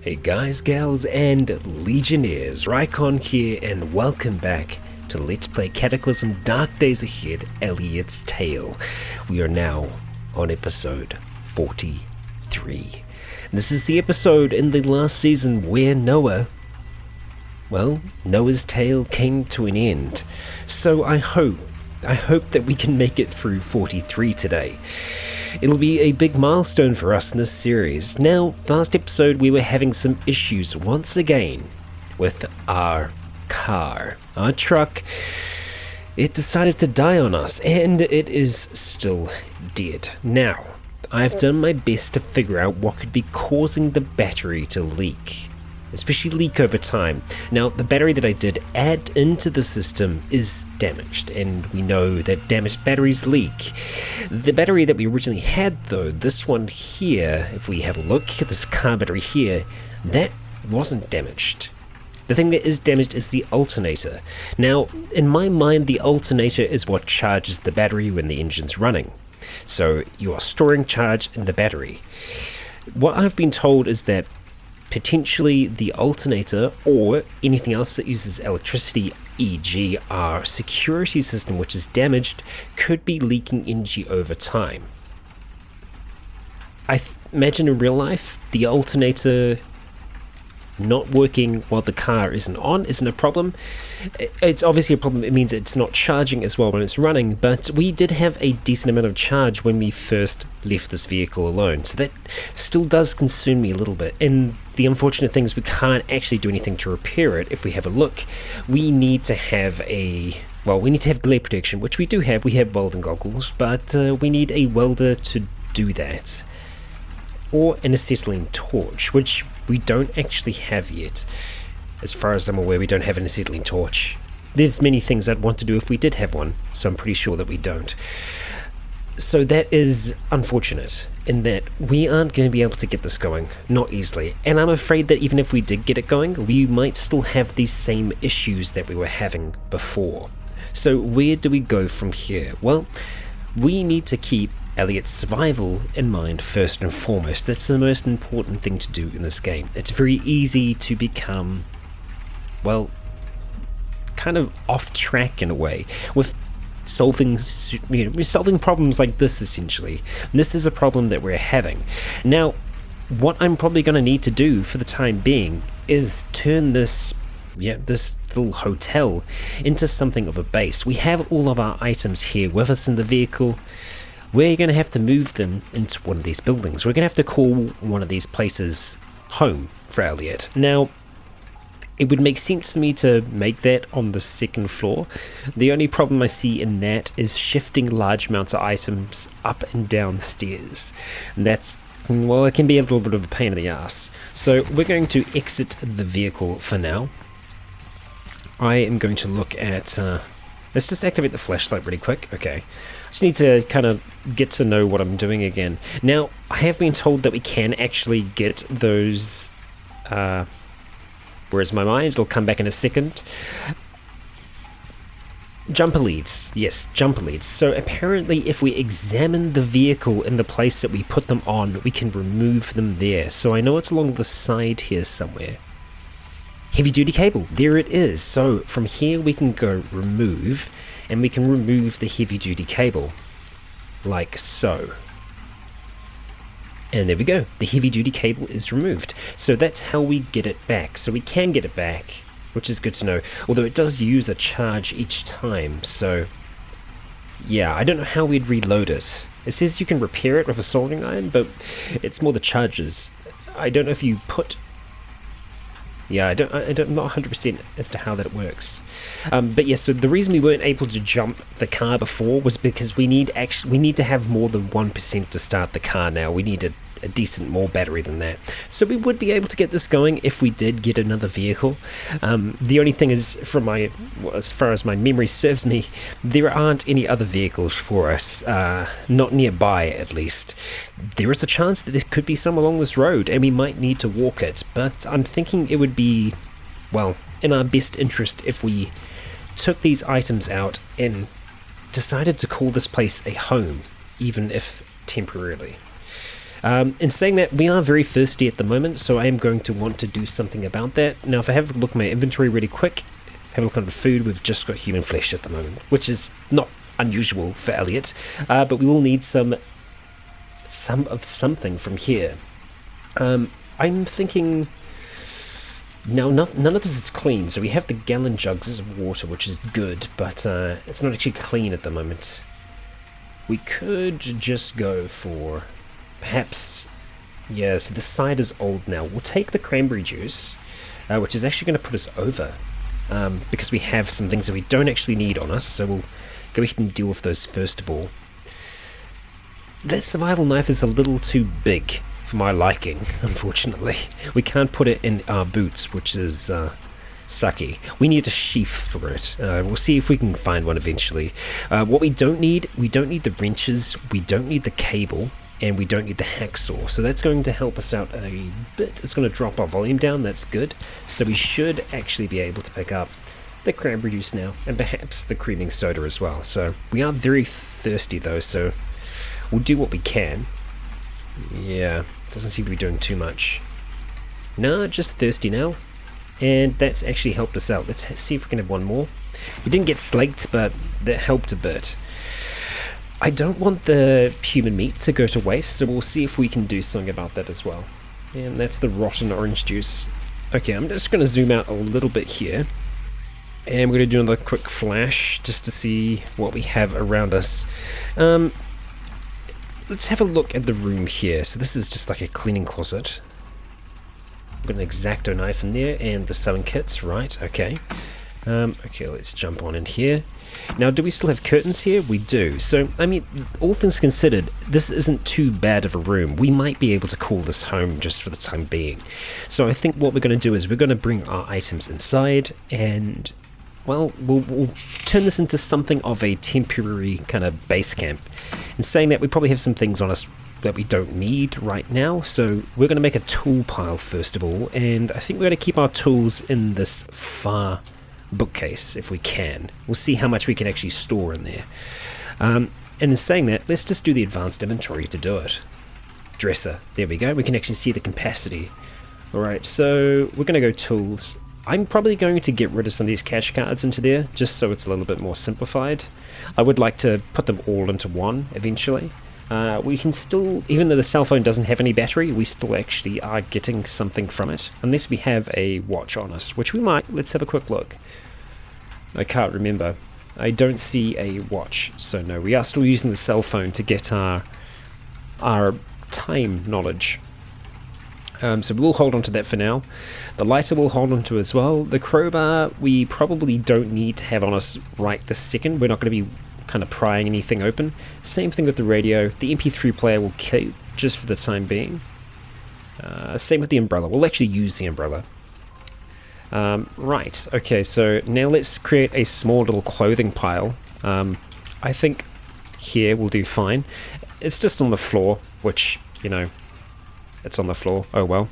Hey guys, gals, and Legionnaires, Rycon here, and welcome back to Let's Play Cataclysm Dark Days Ahead, Elliot's Tale. We are now on episode 43. This is the episode in the last season where Noah's tale came to an end. So I hope that we can make it through 43 today. It'll be a big milestone for us in this series. Now, last episode we were having some issues once again with our car. Our truck, it decided to die on us, and it is still dead. Now, I've done my best to figure out what could be causing the battery to leak, especially leak over time. Now, the battery that I did add into the system is damaged, and we know that damaged batteries leak. The battery that we originally had, though, this one here, if we have a look at this car battery here, that wasn't damaged. The thing that is damaged is the alternator. Now, in my mind, the alternator is what charges the battery when the engine's running. So you are storing charge in the battery. What I've been told is that potentially the alternator or anything else that uses electricity, e.g. our security system, which is damaged, could be leaking energy over time. I imagine in real life the alternator not working while the car isn't on isn't a problem. It's obviously a problem. It means it's not charging as well when it's running, but we did have a decent amount of charge when we first left this vehicle alone, so that still does concern me a little bit. And the unfortunate thing is we can't actually do anything to repair it. If we have a look, we need to have glare protection, which we do have. We have welding goggles, but we need a welder to do that, or an acetylene torch, which we don't actually have yet. As far as I'm aware, we don't have an acetylene torch. There's many things I'd want to do if we did have one, so I'm pretty sure that we don't. So that is unfortunate, in that we aren't going to be able to get this going, not easily. And I'm afraid that even if we did get it going, we might still have these same issues that we were having before. So where do we go from here? Well, we need to keep Elliot's survival in mind first and foremost. That's the most important thing to do in this game. It's very easy to become, kind of off track in a way with solving problems like this, essentially. This is a problem that we're having. Now, what I'm probably going to need to do for the time being is turn this little hotel into something of a base. We have all of our items here with us in the vehicle. We're going to have to move them into one of these buildings. We're going to have to call one of these places home for Elliot. Now, it would make sense for me to make that on the second floor. The only problem I see in that is shifting large amounts of items up and down stairs. And it can be a little bit of a pain in the ass. So we're going to exit the vehicle for now. I am going to look at... let's just activate the flashlight really quick. Okay. Just need to kind of get to know what I'm doing again. Now, I have been told that we can actually get those... where's my mind? It'll come back in a second. Jumper leads. Yes, jumper leads. So apparently if we examine the vehicle in the place that we put them on, we can remove them there. So I know it's along the side here somewhere. Heavy duty cable. There it is. So from here we can go remove, and we can remove the heavy duty cable. Like so. And there we go. The heavy duty cable is removed. So that's how we get it back. So we can get it back, which is good to know. Although it does use a charge each time. So yeah, I don't know how we'd reload it. It says you can repair it with a soldering iron, but it's more the charges. I don't know if you put... Yeah, I'm not 100% as to how that works. But yeah, so the reason we weren't able to jump the car before was because we need to have more than 1% to start the car now. We need a decent more battery than that. So we would be able to get this going if we did get another vehicle. The only thing is, as far as my memory serves me, there aren't any other vehicles for us, not nearby at least. There is a chance that there could be some along this road, and we might need to walk it, but I'm thinking it would be, in our best interest if we took these items out and decided to call this place a home, even if temporarily. In saying that, we are very thirsty at the moment, so I am going to want to do something about that. Now, if I have a look at my inventory really quick, have a look at the food, we've just got human flesh at the moment, which is not unusual for Elliot, but we will need some of something from here. I'm thinking... Now, none of this is clean, so we have the gallon jugs of water, which is good, but it's not actually clean at the moment. We could just go for, perhaps, yeah, so the cider's old now. We'll take the cranberry juice, which is actually going to put us over, because we have some things that we don't actually need on us, so we'll go ahead and deal with those first of all. That survival knife is a little too big for my liking, unfortunately. We can't put it in our boots, which is sucky. We need a sheath for it. We'll see if we can find one eventually. What we don't need the wrenches, we don't need the cable, and we don't need the hacksaw. So that's going to help us out a bit. It's going to drop our volume down, that's good. So we should actually be able to pick up the cranberry juice now, and perhaps the creaming soda as well. So we are very thirsty though, so we'll do what we can. Yeah, doesn't seem to be doing too much. No, just thirsty now. And that's actually helped us out. Let's see if we can have one more. We didn't get slaked, but that helped a bit. I don't want the human meat to go to waste, so we'll see if we can do something about that as well. And that's the rotten orange juice. Okay, I'm just going to zoom out a little bit here. And we're going to do another quick flash just to see what we have around us. Let's have a look at the room here. So this is just like a cleaning closet. We've got an X-Acto knife in there and the sewing kits, right? Okay. Okay, let's jump on in here. Now, do we still have curtains here? We do. So, I mean, all things considered, this isn't too bad of a room. We might be able to call this home just for the time being. So I think what we're going to do is we're going to bring our items inside and... well, we'll turn this into something of a temporary kind of base camp. And saying that, we probably have some things on us that we don't need right now, so we're going to make a tool pile first of all, and I think we're going to keep our tools in this far bookcase if we can. We'll see how much we can actually store in there. And in saying that, let's just do the advanced inventory to do it. Dresser, there we go, we can actually see the capacity. Alright, so we're going to go tools. I'm probably going to get rid of some of these cash cards into there, just so it's a little bit more simplified. I would like to put them all into one, eventually. We can still, even though the cell phone doesn't have any battery, we still actually are getting something from it. Unless we have a watch on us, which we might. Let's have a quick look. I can't remember. I don't see a watch, so no, we are still using the cell phone to get our time knowledge. So we'll hold on to that for now. The lighter we'll hold on to as well. The crowbar we probably don't need to have on us right this second. We're not going to be kind of prying anything open. Same thing with the radio. The MP3 player will keep just for the time being. Same with the umbrella. We'll actually use the umbrella. Right, okay, so now let's create a small little clothing pile. I think here will do fine. It's just on the floor, which, you know, it's on the floor. Oh well.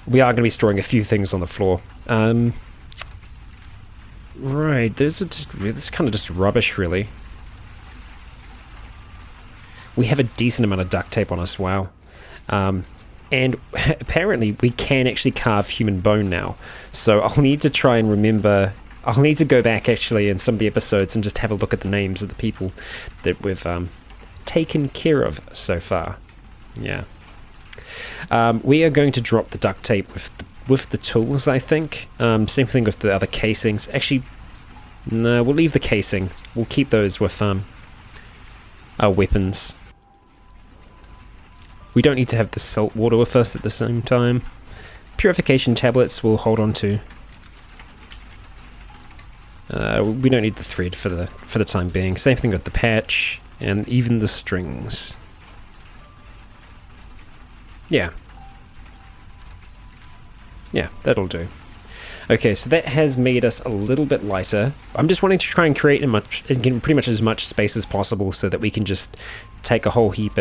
We are going to be storing a few things on the floor. Right, those are just, this is kind of just rubbish, really. We have a decent amount of duct tape on us, wow. And apparently we can actually carve human bone now. So I'll need to try and remember... I'll need to go back, actually, in some of the episodes and just have a look at the names of the people that we've taken care of so far. Yeah. We are going to drop the duct tape with the tools, I think. Same thing with the other casings. Actually, no, we'll leave the casings. We'll keep those with our weapons. We don't need to have the salt water with us at the same time. Purification tablets we'll hold on to. We don't need the thread for the time being. Same thing with the patch and even the strings. Yeah. Yeah, that'll do. Okay, so that has made us a little bit lighter. I'm just wanting to try and create pretty much as much space as possible so that we can just take a whole heap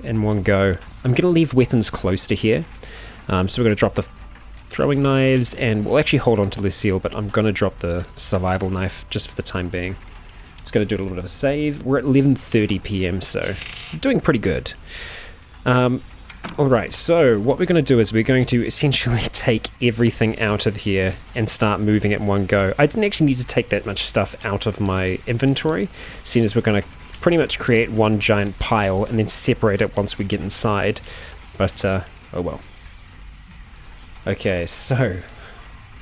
in one go. I'm going to leave weapons close to here. So we're going to drop the throwing knives, and we'll actually hold on to Lucille, but I'm going to drop the survival knife just for the time being. It's going to do a little bit of a save. We're at 11:30 PM, so doing pretty good. Alright, so what we're going to do is we're going to essentially take everything out of here and start moving it in one go. I didn't actually need to take that much stuff out of my inventory, seeing as we're going to pretty much create one giant pile and then separate it once we get inside. But, oh well. Okay, so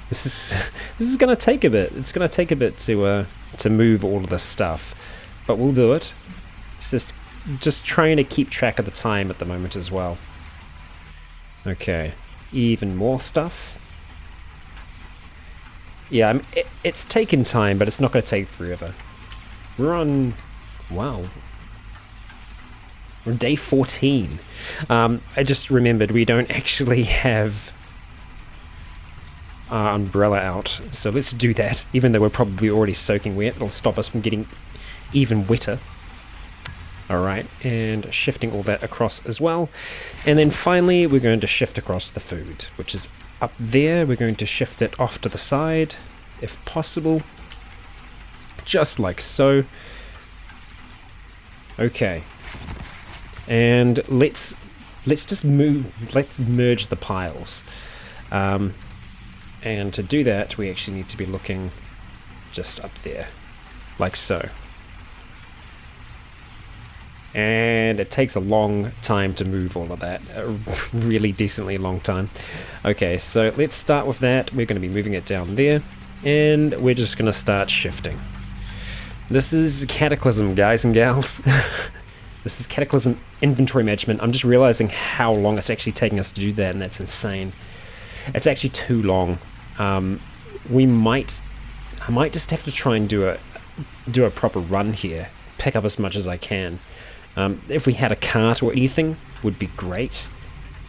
this is going to take a bit. It's going to take a bit to move all of this stuff, but we'll do it. It's just trying to keep track of the time at the moment as well. Okay, even more stuff. Yeah, it's taken time, but it's not going to take forever. We're on... wow. We're on day 14. I just remembered we don't actually have our umbrella out, so let's do that. Even though we're probably already soaking wet, it'll stop us from getting even wetter. Alright, and shifting all that across as well. And then finally, we're going to shift across the food, which is up there. We're going to shift it off to the side, if possible. Just like so. Okay. And let's just merge the piles. And to do that, we actually need to be looking just up there, like so. And it takes a long time to move all of that, a really decently long time. Okay, so let's start with that. We're going to be moving it down there, and we're just going to start shifting. This is Cataclysm, guys and gals. This is Cataclysm inventory management. I'm just realizing how long it's actually taking us to do that, and that's insane. It's actually too long. I might just have to try and do a proper run here, pick up as much as I can. If we had a cart or anything, would be great.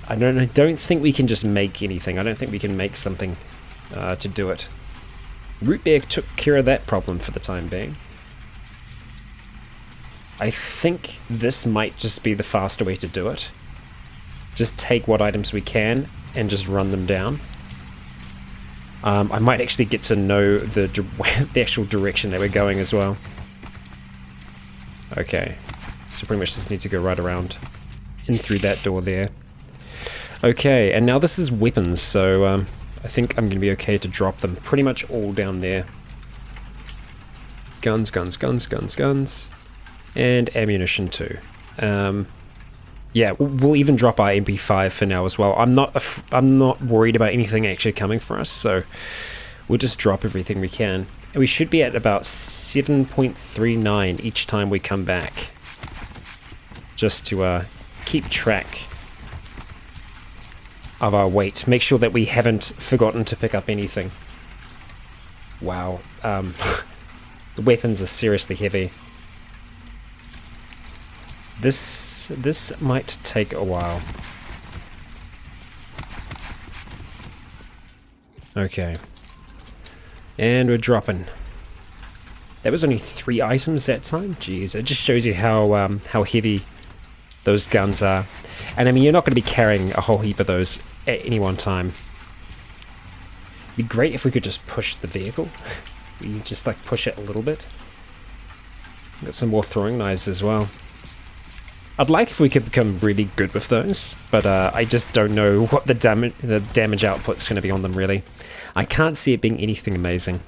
I don't think we can just make anything. I don't think we can make something to do it. Root beer took care of that problem for the time being. I think this might just be the faster way to do it. Just take what items we can and just run them down. I might actually get to know the actual direction that we're going as well. Okay. So pretty much just need to go right around in through that door there. Okay, and now this is weapons, so I think I'm going to be okay to drop them pretty much all down there. Guns, guns, guns, guns, guns. And ammunition too. Yeah, we'll even drop our MP5 for now as well. I'm not worried about anything actually coming for us, so we'll just drop everything we can. And we should be at about 7.39 each time we come back. Just to keep track of our weight. Make sure that we haven't forgotten to pick up anything. Wow. The weapons are seriously heavy. This might take a while. Okay. And we're dropping. That was only 3 items that time? Jeez, it just shows you how heavy those guns are. And I mean, you're not going to be carrying a whole heap of those at any one time. It'd be great if we could just push the vehicle. We just like push it a little bit. Got some more throwing knives as well. I'd like if we could become really good with those, but I just don't know what the damage output's going to be on them really. I can't see it being anything amazing.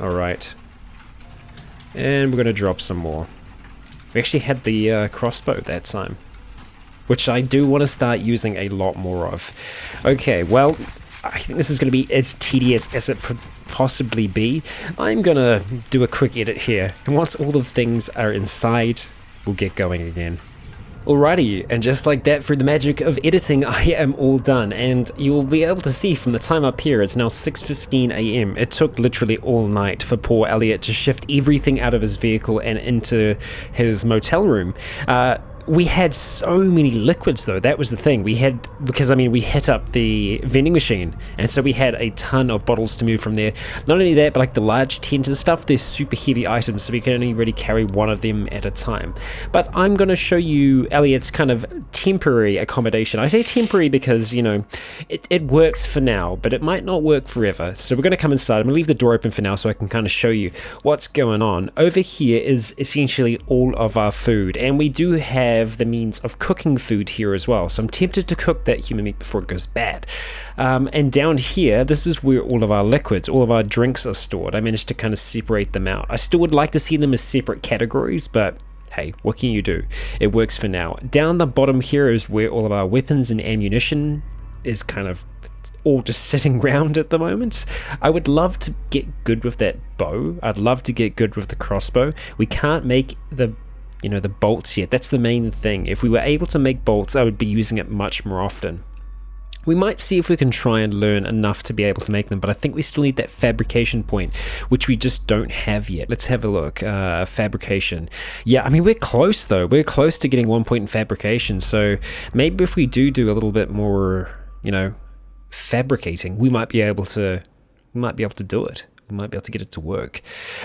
Alright. And we're going to drop some more. We actually had the crossbow that time, which I do want to start using a lot more of. Okay, well, I think this is going to be as tedious as it could possibly be. I'm going to do a quick edit here, and once all the things are inside, we'll get going again. Alrighty, and just like that, through the magic of editing, I am all done, and you'll be able to see from the time up here, it's now 6:15 AM. It took literally all night for poor Elliot to shift everything out of his vehicle and into his motel room. We had so many liquids though, that was the thing. We had, because I mean we hit up the vending machine, and so we had a ton of bottles to move from there. Not only that, but like the large tents and stuff, they're super heavy items, so we can only really carry one of them at a time. But I'm going to show you Elliot's kind of temporary accommodation. I say temporary because, you know, it works for now, but it might not work forever. So we're going to come inside. I'm going to leave the door open for now so I can kind of show you what's going on. Over here is essentially all of our food, and we do have have the means of cooking food here as well. So I'm tempted to cook that human meat before it goes bad. And down here, this is where all of our liquids, all of our drinks are stored. I managed to kind of separate them out. I still would like to see them as separate categories, but hey, what can you do? It works for now. Down the bottom here is where all of our weapons and ammunition is kind of all just sitting around at the moment. I would love to get good with that bow. I'd love to get good with the crossbow. We can't make the bolts yet. That's the main thing. If we were able to make bolts, I would be using it much more often. We might see if we can try and learn enough to be able to make them, but I think we still need that fabrication point, which we just don't have yet. Let's have a look. Fabrication. Yeah, I mean, we're close though. We're close to getting 1 point in fabrication, so maybe if we do a little bit more, fabricating, we might be able to do it. We might be able to get it to work.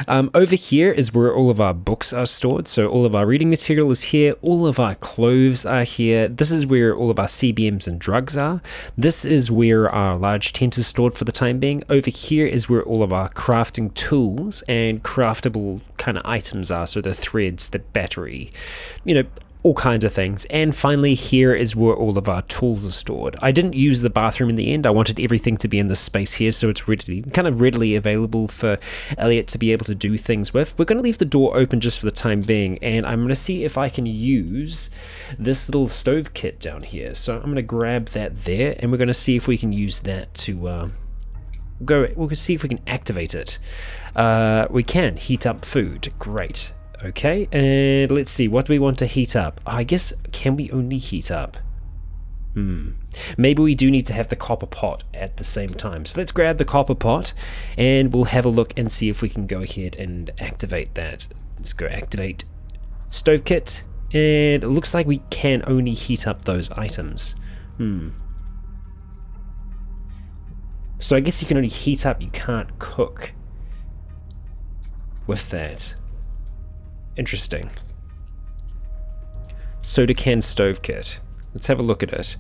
Over here is where all of our books are stored. So all of our reading material is here. All of our clothes are here. This is where all of our CBMs and drugs are. This is where our large tent is stored for the time being. Over here is where all of our crafting tools and craftable kind of items are. So the threads, the battery, all kinds of things. And finally, here is where all of our tools are stored. I didn't use the bathroom in the end. I wanted everything to be in this space here, so it's readily available for Elliot to be able to do things with. We're going to leave the door open just for the time being, and I'm going to see if I can use this little stove kit down here. So I'm going to grab that there, and we're going to see if we can use that to we'll see if we can activate it. We can heat up food. Great. Okay, and let's see, what do we want to heat up? I guess, can we only heat up? Maybe we do need to have the copper pot at the same time. So let's grab the copper pot, and we'll have a look and see if we can go ahead and activate that. Let's go activate stove kit, and it looks like we can only heat up those items. So I guess you can only heat up, you can't cook with that. Interesting. Soda can stove kit. Let's have a look at it.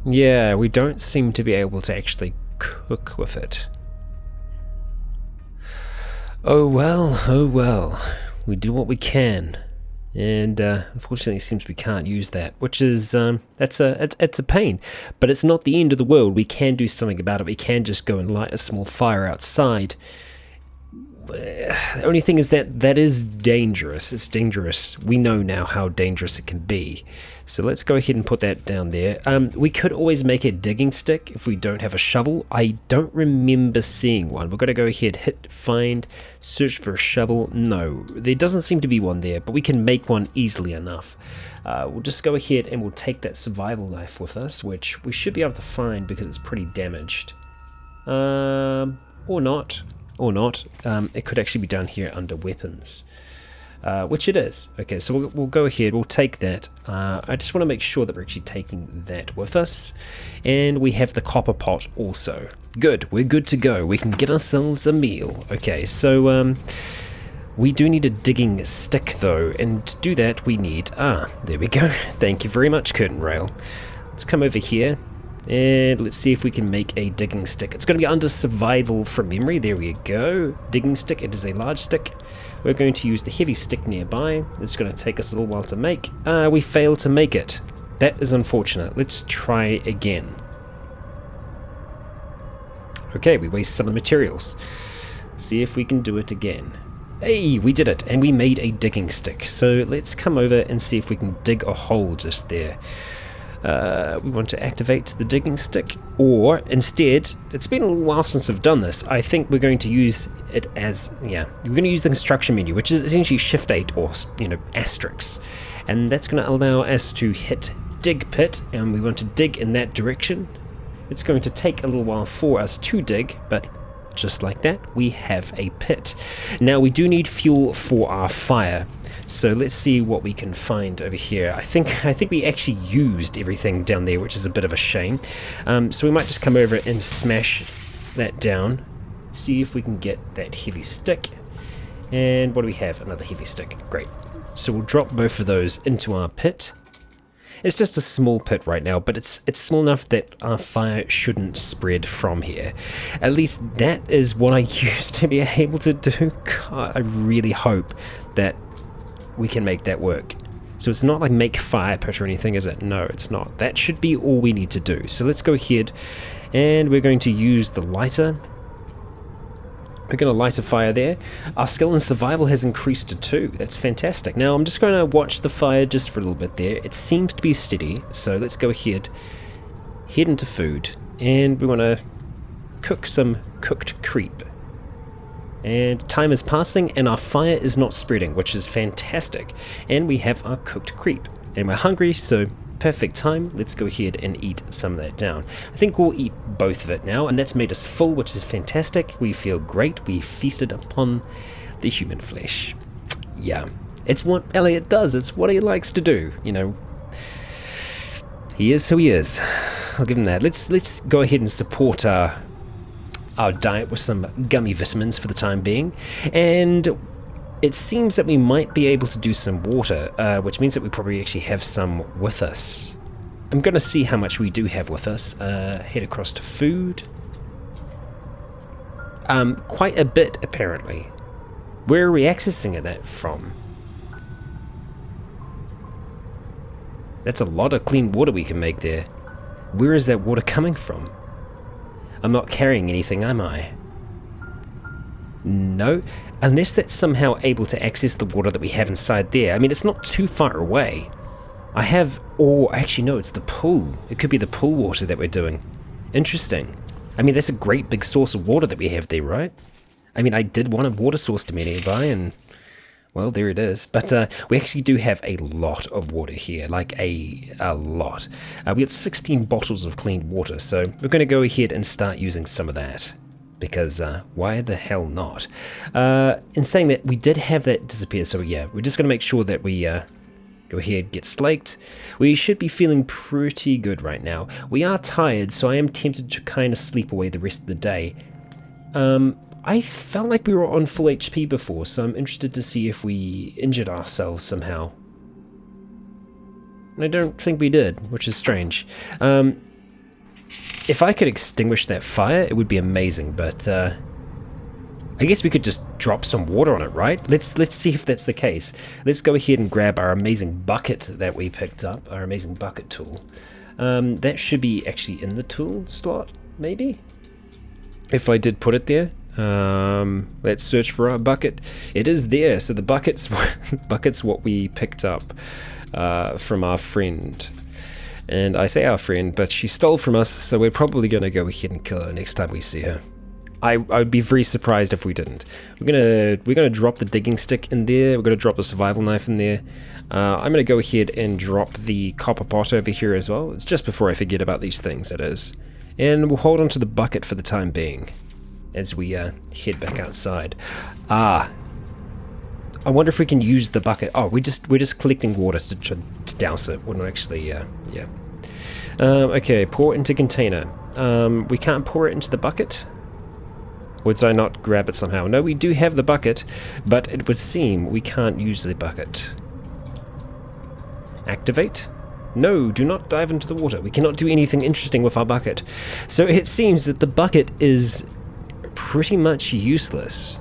Yeah, we don't seem to be able to actually cook with it. Oh well. We do what we can. And unfortunately it seems we can't use that, which is it's a pain, but it's not the end of the world. We can do something about it. We can just go and light a small fire outside. The only thing is that is dangerous. It's dangerous. We know now how dangerous it can be. So let's go ahead and put that down there. We could always make a digging stick if we don't have a shovel. I don't remember seeing one. We've got to go ahead, hit find, search for a shovel. No, there doesn't seem to be one there, but we can make one easily enough. We'll just go ahead and we'll take that survival knife with us, which we should be able to find because it's pretty damaged. Or not. It could actually be down here under weapons. Which it is. Okay, so we'll go ahead, we'll take that. I just want to make sure that we're actually taking that with us. And we have the copper pot also. Good, we're good to go. We can get ourselves a meal. Okay, so we do need a digging stick though, and to do that we need, there we go. Thank you very much, curtain rail. Let's come over here. And let's see if we can make a digging stick. It's going to be under survival from memory. There we go. Digging stick. It is a large stick. We're going to use the heavy stick nearby. It's going to take us a little while to make. We failed to make it. That is unfortunate. Let's try again. Okay, we waste some of the materials. Let's see if we can do it again. Hey, we did it, and we made a digging stick. So let's come over and see if we can dig a hole just there. We want to activate the digging stick, or instead, it's been a little while since I've done this. I think we're going to use it as, we're going to use the construction menu, which is essentially Shift 8 or, asterisk. And that's going to allow us to hit dig pit, and we want to dig in that direction. It's going to take a little while for us to dig, but just like that, we have a pit. Now, we do need fuel for our fire. So let's see what we can find over here. I think we actually used everything down there, which is a bit of a shame. So we might just come over and smash that down. See if we can get that heavy stick. And what do we have? Another heavy stick. Great. So we'll drop both of those into our pit. It's just a small pit right now, but it's small enough that our fire shouldn't spread from here. At least that is what I used to be able to do. God, I really hope that we can make that work. So it's not like make fire pit or anything, is it? No, it's not. That should be all we need to do. So let's go ahead and we're going to use the lighter. We're going to light a fire there. Our skill in survival has increased to 2. That's fantastic. Now I'm just going to watch the fire just for a little bit there. It seems to be steady, so let's go ahead, head into food, and we want to cook some cooked creep. And time is passing and our fire is not spreading, which is fantastic. And we have our cooked creep. And we're hungry, so perfect time. Let's go ahead and eat some of that down. I think we'll eat both of it now, and that's made us full, which is fantastic. We feel great. We feasted upon the human flesh. Yeah, it's what Elliot does. It's what he likes to do, you know. He is who he is. I'll give him that. Let's go ahead and support our diet with some gummy vitamins for the time being, and it seems that we might be able to do some water, which means that we probably actually have some with us. I'm going to see how much we do have with us. Head across to food. Quite a bit, apparently. Where are we accessing that from? That's a lot of clean water we can make there. Where is that water coming from? I'm not carrying anything, am I? No, unless that's somehow able to access the water that we have inside there. I mean, it's not too far away. I have, or actually no, it's the pool. It could be the pool water that we're doing. Interesting. I mean, that's a great big source of water that we have there, right? I mean, I did want a water source to be nearby, and well, there it is. But we actually do have a lot of water here, like a lot. We got 16 bottles of clean water, so we're going to go ahead and start using some of that. Because why the hell not? In saying that, we did have that disappear, so yeah, we're just going to make sure that we go ahead, get slaked. We should be feeling pretty good right now. We are tired, so I am tempted to kind of sleep away the rest of the day. I felt like we were on full HP before, so I'm interested to see if we injured ourselves somehow. And I don't think we did, which is strange. If I could extinguish that fire, it would be amazing, but I guess we could just drop some water on it, right? Let's see if that's the case. Let's go ahead and grab our amazing bucket that we picked up, our amazing bucket tool. That should be actually in the tool slot, maybe? If I did put it there. Let's search for our bucket. It is there, so the bucket's what we picked up from our friend. And I say our friend, but she stole from us, so we're probably going to go ahead and kill her next time we see her. I would be very surprised if we didn't. We're gonna drop the digging stick in there. We're gonna drop the survival knife in there. I'm gonna go ahead and drop the copper pot over here as well. It's just before I forget about these things, it is. And we'll hold on to the bucket for the time being as we head back outside. I wonder if we can use the bucket. Oh, we're just collecting water to douse it. We're not actually, yeah. Okay, pour into container. We can't pour it into the bucket. Or did I not grab it somehow? No, we do have the bucket, but it would seem we can't use the bucket. Activate? No, do not dive into the water. We cannot do anything interesting with our bucket. So it seems that the bucket is pretty much useless.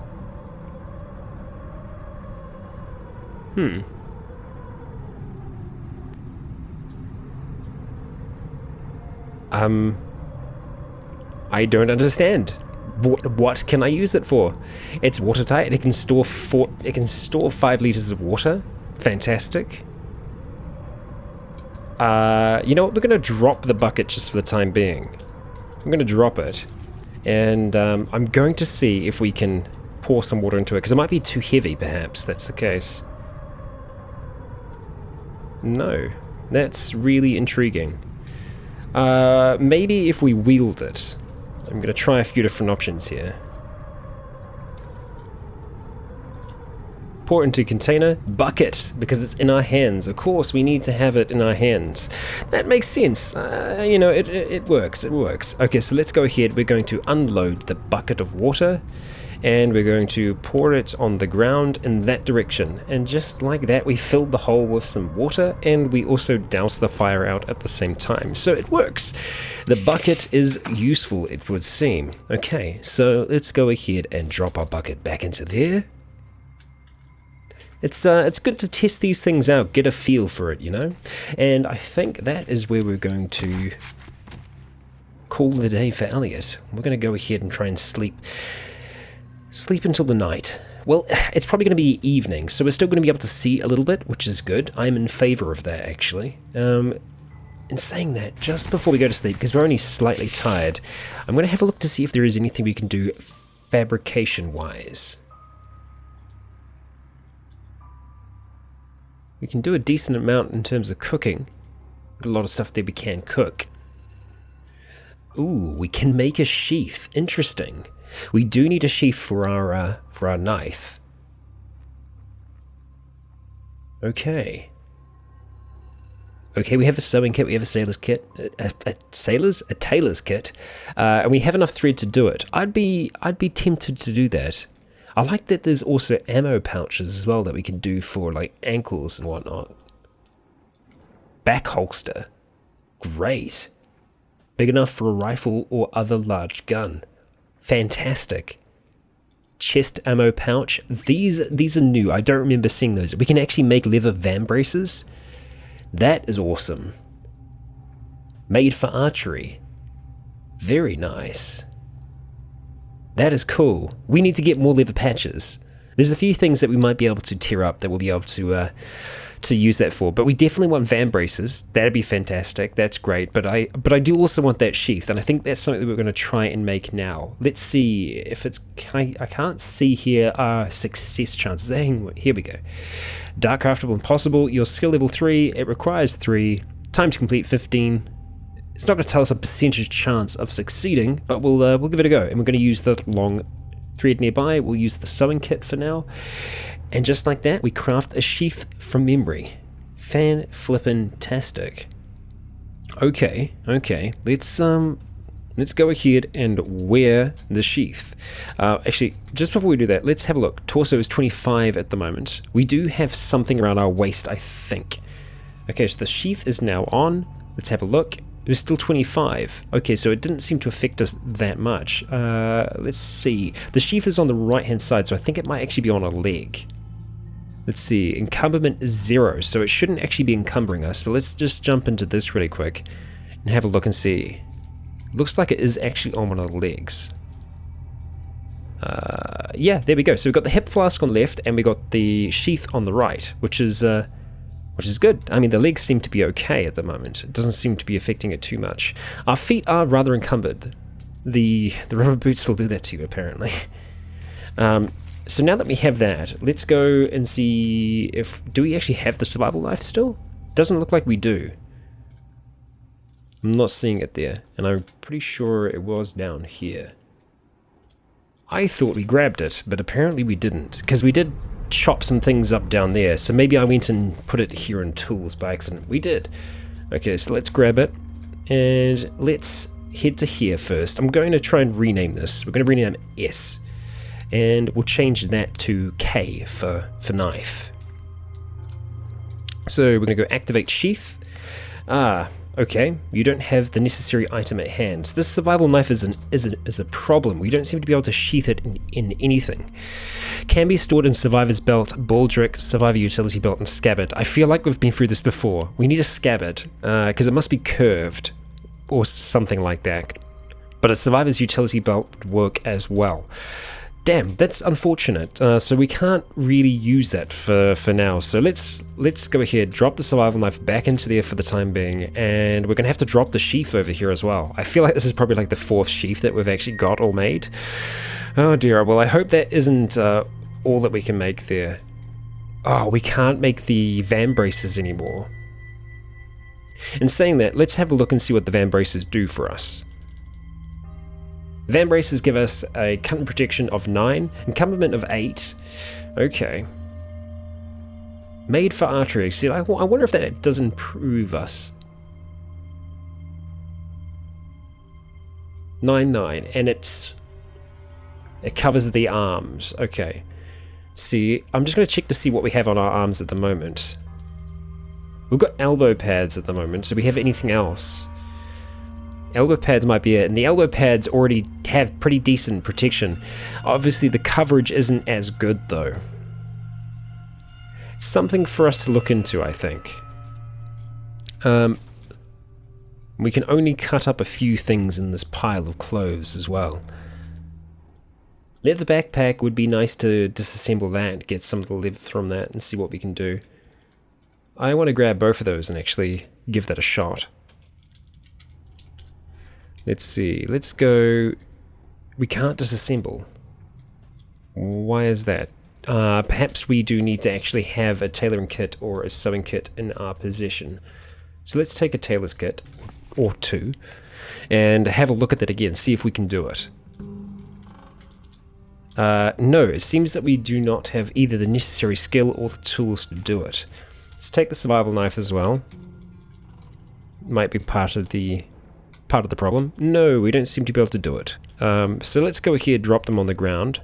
I don't understand. What can I use it for? It's watertight. It can store 5 liters of water. Fantastic. You know what? We're gonna drop the bucket just for the time being. I'm gonna drop it, and I'm going to see if we can pour some water into it, because it might be too heavy. Perhaps that's the case. No, that's really intriguing. Maybe if we wield it. I'm going to try a few different options here. Pour into container. Bucket, because it's in our hands. Of course, we need to have it in our hands. That makes sense. You know, it works. It works. Okay, so let's go ahead. We're going to unload the bucket of water. and we're going to pour it on the ground in that direction, and just like that we filled the hole with some water, and we also doused the fire out at the same time, so it works. The bucket is useful, it would seem. Okay, so let's go ahead and drop our bucket back into there. It's good to test these things out, get a feel for it, you know? And I think that is where we're going to call the day for Elliot. We're going to go ahead and try and sleep until the night. Well, it's probably going to be evening, so we're still going to be able to see a little bit, which is good. I'm in favor of that, actually. In saying that, just before we go to sleep, because we're only slightly tired, I'm going to have a look to see if there is anything we can do fabrication-wise. We can do a decent amount in terms of cooking. A lot of stuff that we can cook. Ooh, we can make a sheath. Interesting. We do need a sheath for our knife. Okay. Okay, we have a sewing kit, we have a sailor's kit, a tailor's kit, and we have enough thread to do it. I'd be tempted to do that. I like that there's also ammo pouches as well that we can do for like ankles and whatnot. Back holster. Great. Big enough for a rifle or other large gun. Fantastic. Chest ammo pouch. These are new. I don't remember seeing those. We can actually make leather van braces. That is awesome. Made for archery. Very nice. That is cool. We need to get more leather patches. There's a few things that we might be able to tear up that we'll be able to use that for, but we definitely want van braces. That'd be fantastic. That's great. But I do also want that sheath, and I think that's something that we're going to try and make now. Let's see if it's. I can't see here our success chances. Here we go. Dark craftable impossible. Your skill level 3. It requires 3. Time to complete 15. It's not going to tell us a percentage chance of succeeding, but we'll give it a go. And we're going to use the long thread nearby. We'll use the sewing kit for now. And just like that, we craft a sheath from memory. Fan-flippin-tastic. Okay. Let's go ahead and wear the sheath. Actually, just before we do that, let's have a look. Torso is 25 at the moment. We do have something around our waist, I think. Okay, so the sheath is now on. Let's have a look. It was still 25. Okay, so it didn't seem to affect us that much. Let's see. The sheath is on the right-hand side, so I think it might actually be on a leg. Let's see. Encumberment is 0, so it shouldn't actually be encumbering us. But let's just jump into this really quick and have a look and see. Looks like it is actually on one of the legs. Yeah, there we go. So we've got the hip flask on the left, and we got the sheath on the right, which is good. I mean, the legs seem to be okay at the moment. It doesn't seem to be affecting it too much. Our feet are rather encumbered. The rubber boots will do that to you, apparently. So now that we have that, let's go and see if... Do we actually have the survival knife still? Doesn't look like we do. I'm not seeing it there, and I'm pretty sure it was down here. I thought we grabbed it, but apparently we didn't, because we did chop some things up down there, so maybe I went and put it here in tools by accident. We did. Okay, so let's grab it, and let's head to here first. I'm going to try and rename this. We're going to rename it S, and we'll change that to K for knife. So we're going to go activate sheath. Okay, you don't have the necessary item at hand. This survival knife is a problem. We don't seem to be able to sheath it in anything. Can be stored in survivor's belt, baldric, survivor utility belt, and scabbard. I feel like we've been through this before. We need a scabbard, because it must be curved, or something like that. But a survivor's utility belt would work as well. Damn, that's unfortunate. So we can't really use that for now. So let's go ahead, drop the survival knife back into there for the time being, and we're gonna have to drop the sheath over here as well. I feel like this is probably like the 4th sheath that we've actually got all made. Oh dear. Well, I hope that isn't all that we can make there. Oh, we can't make the van braces anymore. In saying that, let's have a look and see what the van braces do for us. Van braces give us a cut protection of 9, encumberment of 8. Okay. Made for archery. See, I wonder if that does improve us. 9, and it's It covers the arms. Okay. See, I'm just going to check to see what we have on our arms at the moment. We've got elbow pads at the moment. Do we have anything else? Elbow pads might be it, and the elbow pads already have pretty decent protection. Obviously, the coverage isn't as good, though. It's something for us to look into, I think. We can only cut up a few things in this pile of clothes as well. Leather backpack would be nice to disassemble that, get some of the leather from that, and see what we can do. I want to grab both of those and actually give that a shot. Let's see, let's go... We can't disassemble. Why is that? Perhaps we do need to actually have a tailoring kit or a sewing kit in our possession. So let's take a tailor's kit, or two, and have a look at that again, see if we can do it. No, it seems that we do not have either the necessary skill or the tools to do it. Let's take the survival knife as well. Might be part of the problem. No, we don't seem to be able to do it. So let's go here, drop them on the ground,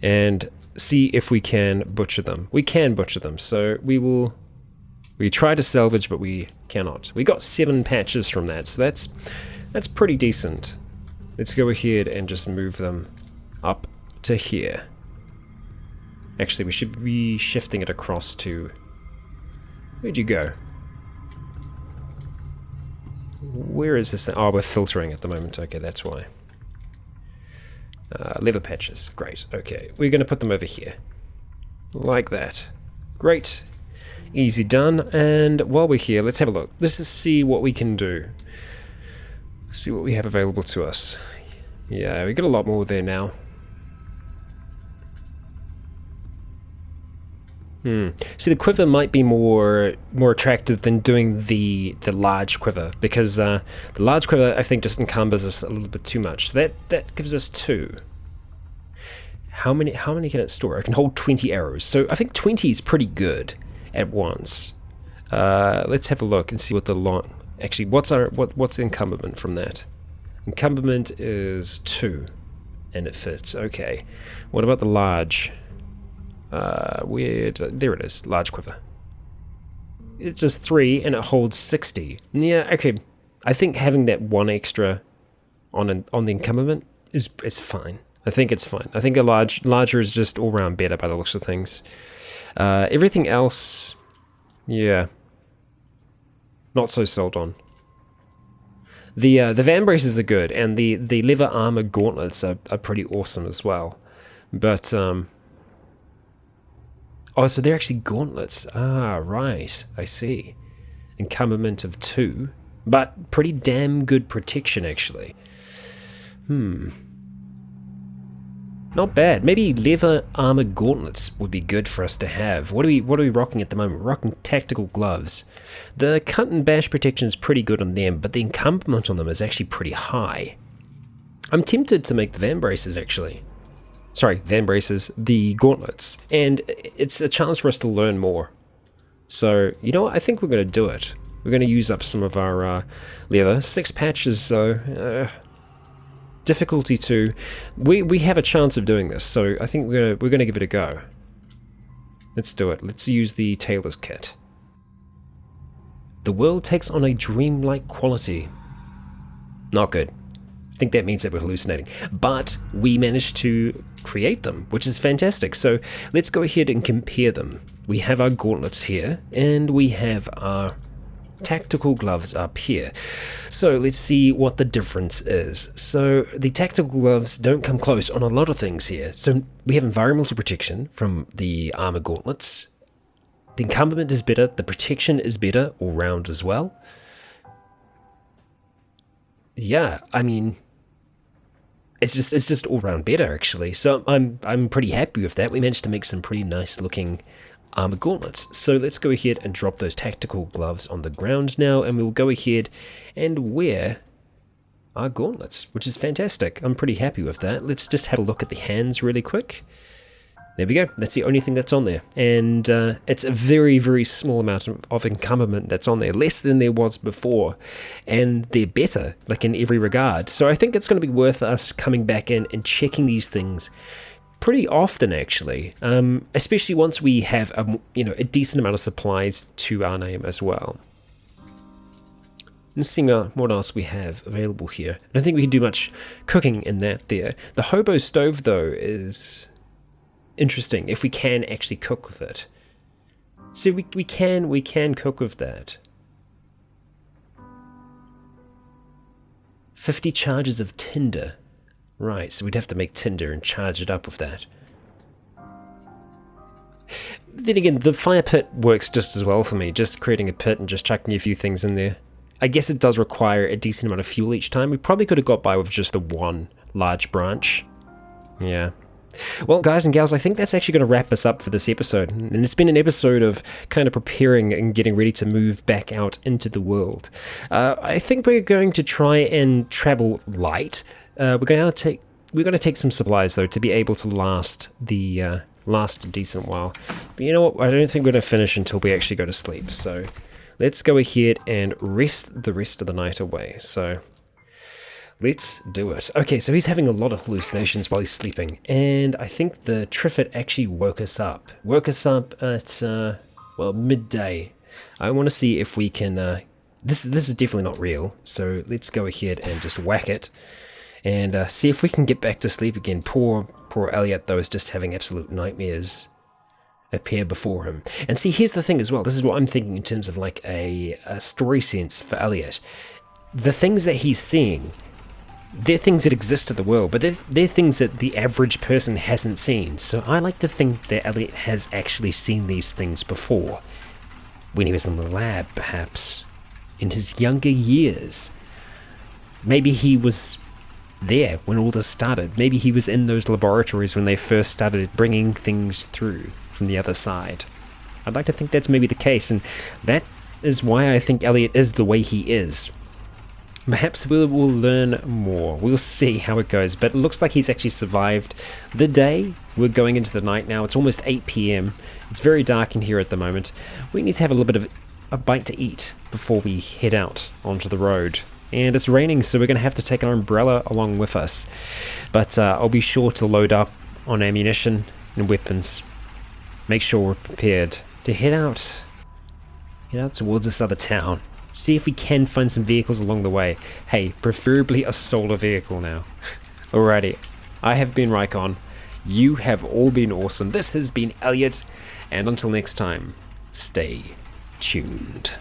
and see if we can butcher them. We can butcher them, so we try to salvage, but we cannot. We got 7 patches from that, so that's pretty decent. Let's go ahead and just move them up to here. Actually, we should be shifting it across to... Where'd you go? Where is this thing? Oh, we're filtering at the moment. Okay, that's why. Leather patches. Great. Okay, we're going to put them over here. Like that. Great. Easy done. And while we're here, let's have a look. Let's just see what we can do. See what we have available to us. Yeah, we got a lot more there now. See, the quiver might be more attractive than doing the large quiver, because the large quiver, I think, just encumbers us a little bit too much. So that gives us 2. How many can it store? I can hold 20 arrows. So I think 20 is pretty good at once. Let's have a look and see what the lot. Actually, what's the encumberment from that? Encumberment is 2, and it fits. Okay. What about the large? There it is, large quiver. It's just 3 and it holds 60. Yeah, okay. I think having that 1 extra on the encumberment is fine. I think it's fine. I think a larger is just all round better by the looks of things. Everything else, yeah, not so sold on. The van braces are good, and the leather armor gauntlets are pretty awesome as well. But oh, so they're actually gauntlets. Ah, right. I see. Encumberment of 2, but pretty damn good protection, actually. Not bad. Maybe leather armor gauntlets would be good for us to have. What are we rocking at the moment? We're rocking tactical gloves. The cut and bash protection is pretty good on them, but the encumberment on them is actually pretty high. I'm tempted to make the van braces, actually. Sorry, van braces, the gauntlets. And it's a chance for us to learn more. So, you know what? I think we're going to do it. We're going to use up some of our leather. 6 patches, though. Difficulty 2. We have a chance of doing this, so I think we're going to give it a go. Let's do it. Let's use the tailor's kit. The world takes on a dreamlike quality. Not good. I think that means that we're hallucinating, but we managed to create them, which is fantastic. So let's go ahead and compare them. We have our gauntlets here, and we have our tactical gloves up here. So let's see what the difference is. So the tactical gloves don't come close on a lot of things here. So we have environmental protection from the armor gauntlets. The encumberment is better, the protection is better all round as well. Yeah, I mean, it's just all round better, actually. So I'm pretty happy with that. We managed to make some pretty nice looking armor gauntlets. So let's go ahead and drop those tactical gloves on the ground now, and we'll go ahead and wear our gauntlets, which is fantastic. I'm pretty happy with that. Let's just have a look at the hands really quick. There we go. That's the only thing that's on there. And it's a very, very small amount of encumberment that's on there. Less than there was before. And they're better, like in every regard. So I think it's going to be worth us coming back in and checking these things pretty often, actually. Especially once we have a decent amount of supplies to our name as well. Let's see what else we have available here. I don't think we can do much cooking in that there. The hobo stove, though, is interesting if we can actually cook with it. So we can cook with that. 50 charges of tinder. Right, so we'd have to make tinder and charge it up with that. Then again, the fire pit works just as well for me, just creating a pit and just chucking a few things in there. I guess it does require a decent amount of fuel each time. We probably could have got by with just the one large branch. Yeah. Well, guys and gals, I think that's actually going to wrap us up for this episode. And it's been an episode of kind of preparing and getting ready to move back out into the world. I think we're going to try and travel light. We're going to take some supplies, though, to be able to last a decent while. But you know what? I don't think we're going to finish until we actually go to sleep. So let's go ahead and rest the rest of the night away. So let's do it. Okay, so he's having a lot of hallucinations while he's sleeping, and I think the Triffid actually woke us up. Woke us up at, midday. I want to see if we can, this is definitely not real, so let's go ahead and just whack it, and see if we can get back to sleep again. Poor Elliot, though, is just having absolute nightmares appear before him. And see, here's the thing as well. This is what I'm thinking in terms of like a story sense for Elliot. The things that he's seeing, they're things that exist in the world, but they're things that the average person hasn't seen. So I like to think that Elliot has actually seen these things before. When he was in the lab, perhaps. In his younger years. Maybe he was there when all this started. Maybe he was in those laboratories when they first started bringing things through from the other side. I'd like to think that's maybe the case, and that is why I think Elliot is the way he is. Perhaps we'll learn more. We'll see how it goes. But it looks like he's actually survived the day. We're going into the night now. It's almost 8 p.m. It's very dark in here at the moment. We need to have a little bit of a bite to eat before we head out onto the road. And it's raining, so we're going to have to take our umbrella along with us. But I'll be sure to load up on ammunition and weapons. Make sure we're prepared to head out towards this other town. See if we can find some vehicles along the way. Hey, preferably a solar vehicle now. Alrighty, I have been Rycon. You have all been awesome. This has been Elliot. And until next time, stay tuned.